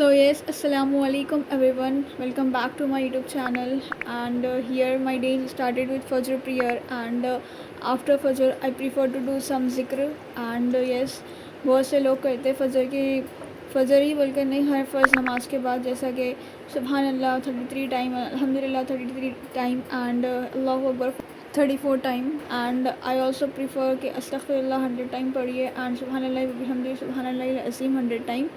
So yes, Assalamu alaikum everyone. Welcome back to my YouTube channel. And here my day started with Fajr prayer. And after Fajr, I prefer to do some zikr. And yes, बहुत से लोग करते हैं फ़जर ही बोलकर नहीं, हर फ़र्ज़ नमाज के बाद, जैसा कि सुबहान अल्लाह 33 टाइम, अल्हम्दुलिल्लाह 33 टाइम एंड अल्लाहु Akbar 34 time. And I also prefer कि अस्तग़फिरुल्लाह 100 टाइम पढ़िए एंड सुबहानल्लाह व बिहम्दिही सुबहानल्लाहिल अज़ीम 100 टाइम.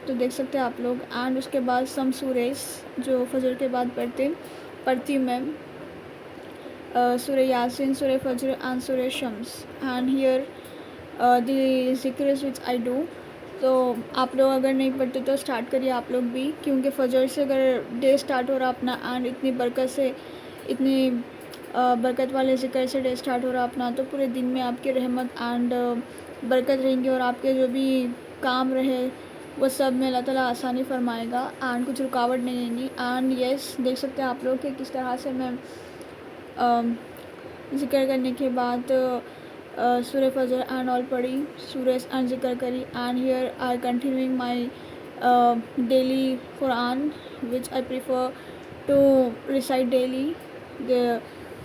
तो देख सकते हैं आप लोग. एंड उसके बाद सम सूरेस जो फजर के बाद पढ़ती हूँ मैं, सूरह यासीन, सूरह फजर एंड सूरह शम्स. एंड हियर द ज़िक्र विच आई डू. तो आप लोग अगर नहीं पढ़ते तो स्टार्ट करिए आप लोग भी, क्योंकि फजर से अगर डे स्टार्ट हो रहा अपना एंड इतनी बरकत से, इतनी बरकत वाले ज़िक्र से डे स्टार्ट हो रहा अपना, तो पूरे दिन में आपकी रहमत एंड बरकत रहेंगी और आपके जो भी काम रहे वो सब में अल्लाह ताला आसानी फरमाएगा एंड कुछ रुकावट नहीं आएंगी. एंड यस, देख सकते हैं आप लोग कि किस तरह से मैं ज़िक्र करने के बाद सूरह फजर एंड ऑल पढ़ी, सूरह एंड ज़िक्र करी. And here I continuing my daily Quran which I prefer to recite daily.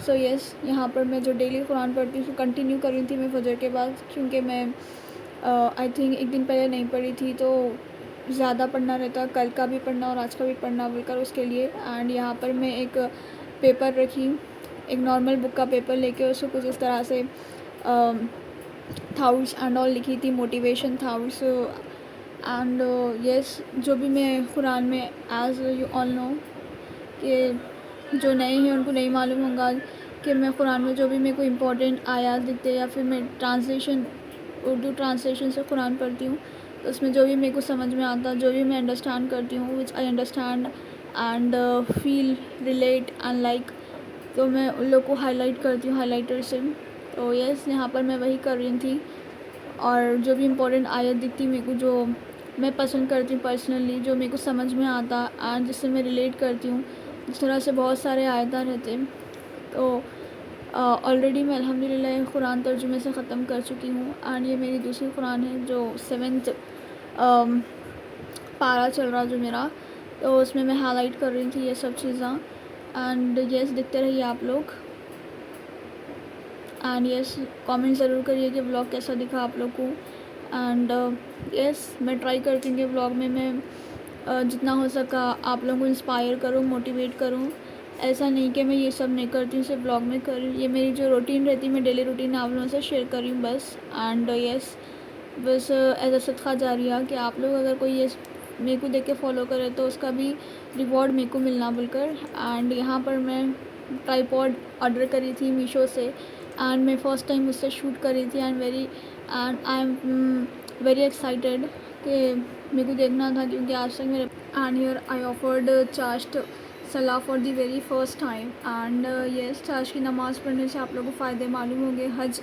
So yes, यहाँ पर मैं जो डेली कुरान पढ़ती हूँ कंटिन्यू कर रही थी मैं फजर के बाद, क्योंकि मैं आई थिंक एक दिन पहले नहीं पढ़ी थी, तो ज़्यादा पढ़ना रहता, कल का भी पढ़ना और आज का भी पढ़ना बोलकर उसके लिए. एंड यहाँ पर मैं एक पेपर रखी, एक नॉर्मल बुक का पेपर लेके उसको कुछ इस तरह से थाउट्स एंड ऑल लिखी थी, मोटिवेशन थाउट्स. एंड यस, जो भी मैं कुरान में, एज यू ऑल नो कि जो नए हैं उनको नहीं मालूम होगा कि मैं कुरान में जो भी मेरे को इम्पोर्टेंट आयात दिखते या फिर मैं उर्दू ट्रांसलेशन से कुरान पढ़ती हूँ, तो उसमें जो भी मेरे को समझ में आता, जो भी मैं अंडरस्टैंड करती हूँ, which I understand and feel relate and like, तो मैं उन लोग को हाईलाइट करती हूँ हाईलाइटर से. तो यस, यहाँ पर मैं वही कर रही थी. और जो भी इम्पोर्टेंट आयत दिखती मेरे को, जो मैं पसंद करती हूँ पर्सनली, जो मेरे को समझ में आता एंड जिससे मैं रिलेट करती हूँ, इस तरह से बहुत सारे आयता रहते हैं. तो ऑलरेडी मैं अल्हम्दुलिल्लाह कुरान तर्जुमे से ख़त्म कर चुकी हूँ. एंड ये मेरी दूसरी कुरान है जो 7th पारा चल रहा जो मेरा, तो उसमें मैं हाईलाइट कर रही थी ये सब चीज़ें. एंड यस, देखते रहिए आप लोग. एंड यस, कमेंट ज़रूर करिए कि ब्लॉग कैसा दिखा आप लोग को. एंड यस, मैं ट्राई करती हूँ कि ब्लॉग में मैं जितना हो सका आप लोगों को इंस्पायर करूँ, मोटिवेट करूँ. ऐसा नहीं कि मैं ये सब नहीं करती हूँ सिर्फ ब्लॉग में कर, ये मेरी जो रूटीन रहती है, मैं डेली रूटीन आप लोगों से शेयर कर रही हूँ बस. एंड यस, बस एज अ सदका जारिया कि आप लोग अगर कोई ये मेरे को देख के फॉलो करे तो उसका भी रिवॉर्ड मेरे को मिलना बोलकर. एंड यहाँ पर मैं ट्राईपॉड ऑर्डर करी थी मीशो से एंड मैं फ़र्स्ट टाइम उससे शूट करी थी. And I am very excited कि मेरे को देखना था, क्योंकि आज तक मेरे. एंड हियर आई ऑफर्ड चार्ज सलाह for the very first time. And yes, चार्ज की नमाज़ पढ़ने से आप लोगों को फ़ायदे मालूम होंगे. हज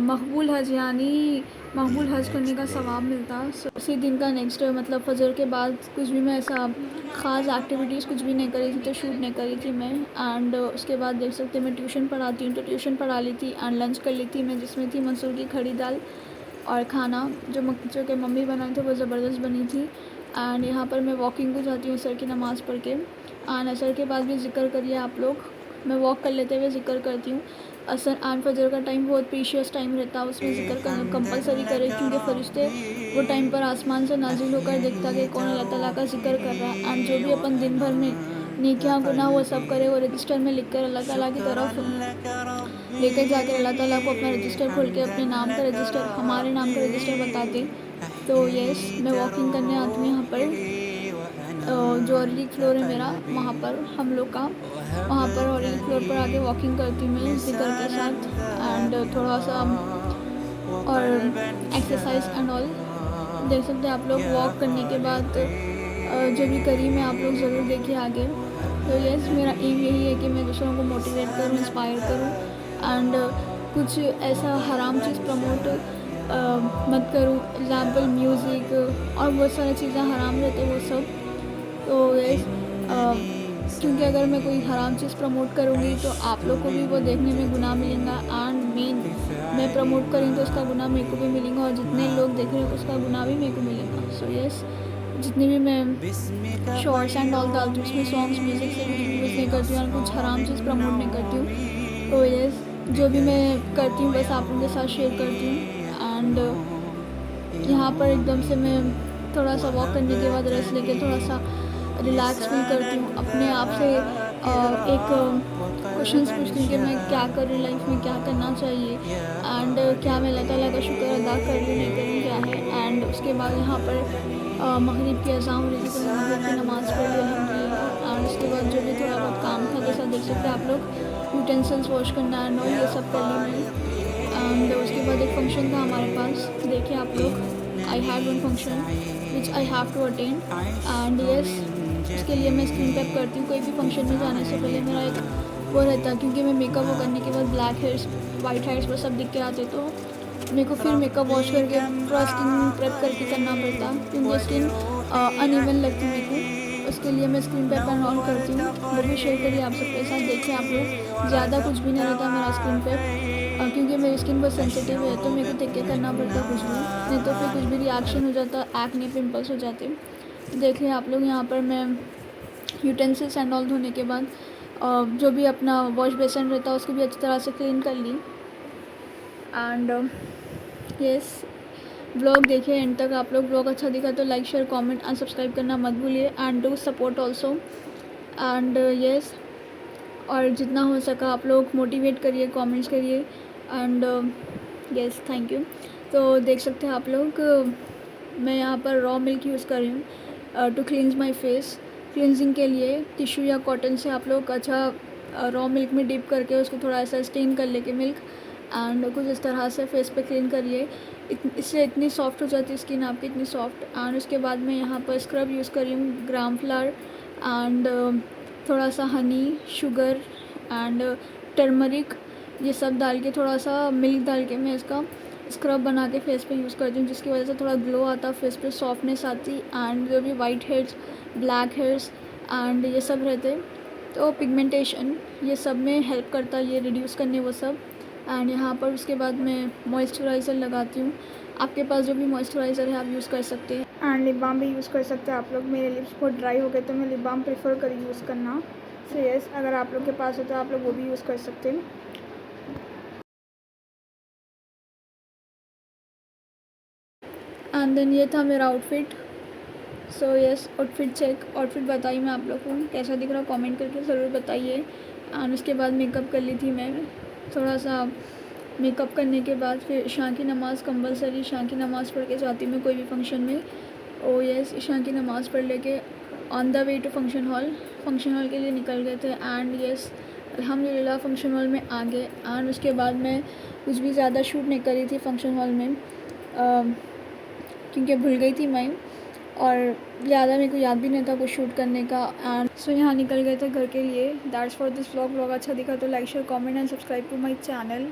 मकबूल हज, यानी मकबूल हज करने का सवाब मिलता. उसी दिन का नेक्स्ट मतलब फ़जर के बाद कुछ भी मैं ऐसा ख़ास एक्टिविटीज़ कुछ भी नहीं करी थी, तो शूट नहीं करी थी मैं. एंड उसके बाद देख सकते मैं ट्यूशन पढ़ाती हूँ, तो ट्यूशन पढ़ा ली थी एंड लंच कर ली थी मैं, जिसमें थी मसूर की खड़ी दाल और खाना जो कि मम्मी बनाई थी वो ज़बरदस्त बनी थी. एंड यहाँ पर मैं वॉकिंग को जाती हूँ असर की नमाज़ पढ़ के. एंड असर के बाद भी ज़िक्र करिए आप लोग, मैं वॉक कर लेते हुए ज़िक्र करती हूँ. असर एंड फजर का टाइम बहुत प्रीशियस टाइम रहता है, उसमें ज़िक्र करना कंपलसरी करें, क्योंकि फ़रिश्ते वो टाइम पर आसमान से नाजिल होकर देखता कि कौन अल्लाह ताला का ज़िक्र कर रहा है. एंड जो भी अपन दिन भर में नेकियां गुनाह वो सब करे, वो रजिस्टर में लिख कर अल्लाह ताला की तरफ लेकर जाकर अल्लाह ताला को अपना रजिस्टर खोल के अपने नाम का रजिस्टर, हमारे नाम का रजिस्टर बताते. तो यस, मैं वॉकिंग करने आती हूँ यहाँ पर. जो ऑरेंज फ्लोर है मेरा, वहाँ पर हम लोग का, वहाँ पर ऑरेंज फ्लोर पर आके वॉकिंग करती हूँ मैं ज़िक्र के साथ. एंड थोड़ा सा और एक्सरसाइज एंड ऑल. देख सकते हैं आप लोग वॉक करने के बाद जो भी करी मैं आप लोग ज़रूर देखिए आगे. तो यस, मेरा एम यही है कि मैं दूसरों को मोटिवेट करूँ, इंस्पायर करूँ. एंड कुछ ऐसा हराम चीज़ प्रमोट मत करूँ, एग्ज़ाम्पल म्यूज़िक और बहुत सारी चीज़ें हराम रहते वो सब. तो यस, क्योंकि अगर मैं कोई हराम चीज़ प्रमोट करूँगी तो आप लोग को भी वो देखने में गुनाह मिलेगा. एंड मैं प्रमोट करूँ तो उसका गुनाह मेरे को भी मिलेगा, और जितने लोग देख रहे हैं उसका गुनाह भी मेरे को मिलेगा. सो यस, जितनी भी मैं शॉर्ट्स एंड ऑल डालती हूँ उसमें सॉन्ग्स म्यूज़िक से कुछ भी यूज़ नहीं करती हूँ और कुछ हराम चीज़ प्रमोट नहीं करती हूँ। तो यस, जो भी मैं करती हूँ बस आप लोगों के साथ शेयर करती हूँ। एंड यहाँ पर एकदम से मैं थोड़ा सा वॉक करने के बाद रेस्ट लेके थोड़ा सा रिलैक्स फील करती हूँ, अपने आप से एक क्वेश्चंस पूछती हूँ कि मैं क्या कर रही हूँ लाइफ में, क्या करना चाहिए एंड क्या मैं अल्लाह ताला का शुक्र अदा कर रही हूँ नहीं कर रही हूँ क्या है। एंड उसके बाद यहाँ पर मगरिब की अज़ान हो रही थी तो मैं मगरिब की नमाज़ पढ़ ली अल्हम्दुलिल्लाह। एंड उसके बाद जो भी थोड़ा बहुत काम था जैसा देख सकते हैं आप लोग, यूटेंसिल्स वॉश करना एंड ये सब कर ली मैंने। एंड उसके बाद एक फंक्शन था हमारे पास, देखिए आप लोग, I had one function which I have to attend and yes, उसके लिए मैं स्क्रीन पेप करती हूँ। कोई भी फंक्शन में जाने से पहले मेरा एक वो रहता है, क्योंकि मैं मेकअप वो करने के बाद ब्लैक हेयर्स वाइट हेयर्स पर सब दिख के आते, तो मेरे को फिर मेकअप वॉश करके पूरा स्किन प्रेप करके करना पड़ता, क्योंकि स्किन अनइवन लगती मेरे को। उसके लिए मैं स्क्रीन पेप ऑन करती हूँ, वो भी शेयर करिए आप सबके साथ। देखिए आप लोग, ज़्यादा कुछ भी नहीं रहता मेरा स्किन पेप, क्योंकि मेरी स्किन बहुत सेंसिटिव है तो मेरे को देख के करना पड़ता कुछ भी, नहीं तो फिर कुछ भी रिएक्शन हो जाता, एक्ने पिंपल्स हो जाते। देखिए आप लोग, यहाँ पर मैं यूटेंसिल्स एंड ऑल धोने के बाद जो भी अपना वॉश बेसन रहता है उसको भी अच्छी तरह से क्लीन कर ली। एंड यस, ब्लॉग देखिए एंड तक आप लोग। ब्लॉग अच्छा दिखा तो like share comment and subscribe करना मत भूलिए and do support also. And yes, और जितना हो सका आप लोग मोटिवेट करिए, कमेंट्स करिए एंड यस, थैंक यू। तो देख सकते हैं आप लोग, मैं यहाँ पर रॉ मिल्क यूज़ कर रही हूँ to cleanse my face. Cleansing के लिए टिश्यू या कॉटन से आप लोग अच्छा रॉ मिल्क में डिप करके उसको थोड़ा ऐसा स्टेन कर लेके मिल्क एंड कुछ इस तरह से फेस पे क्लीन करिए। इससे इतनी सॉफ्ट हो जाती है स्किन आपकी, इतनी सॉफ्ट। एंड उसके बाद मैं यहाँ पर स्क्रब यूज़ कर रही हूँ, ग्राम फ्लावर एंड थोड़ा सा हनी, शुगर एंड टर्मरिक, ये सब डाल के थोड़ा सा मिल्क डाल के मैं इसका स्क्रब बना के फेस पे यूज़ करती हूँ, जिसकी वजह से थोड़ा ग्लो आता, फेस पे सॉफ्टनेस आती एंड जो भी white heads, black heads and ये सब रहते तो पिगमेंटेशन, ये सब में हेल्प करता है ये रिड्यूस करने वो सब। एंड यहाँ पर उसके बाद मैं मॉइस्चराइज़र लगाती हूँ। आपके पास जो भी मॉइस्चराइज़र है आप यूज़ कर सकते हैं एंड लिप बाम भी यूज़ कर सकते हैं आप लोग। मेरे लिप्स बहुत ड्राई हो गए तो मैं लिप बाम प्रेफर करी यूज़ करना। सो यस, अगर आप लोग के पास हो तो आप लोग वो भी यूज़ कर सकते हैं। एंड देन ये था मेरा outfit. So yes, outfit check, outfit बताइए मैं आप लोग को कैसा दिख रहा, कमेंट करके ज़रूर बताइए। एंड उसके बाद मेकअप कर ली थी मैं, थोड़ा सा मेकअप करने के बाद फिर ईशा की नमाज़ कंपलसरी, ईशा की नमाज़ पढ़ के जाती मैं कोई भी फंक्शन में। ओ यस, ईशा की नमाज़ पढ़ लेके on the way to function hall के लिए निकल गए थे। एंड यस, अल्हम्दुलिल्लाह फंक्शन हॉल में आ गए। एंड उसके बाद मैं कुछ भी ज़्यादा शूट नहीं करी थी फंक्शन हॉल में, क्योंकि भूल गई थी मैं और ज़्यादा मेरे को याद भी नहीं था कुछ शूट करने का। एंड सो यहाँ निकल गए थे घर के लिए। That's for this vlog. अच्छा दिखा तो like share comment and subscribe to my channel.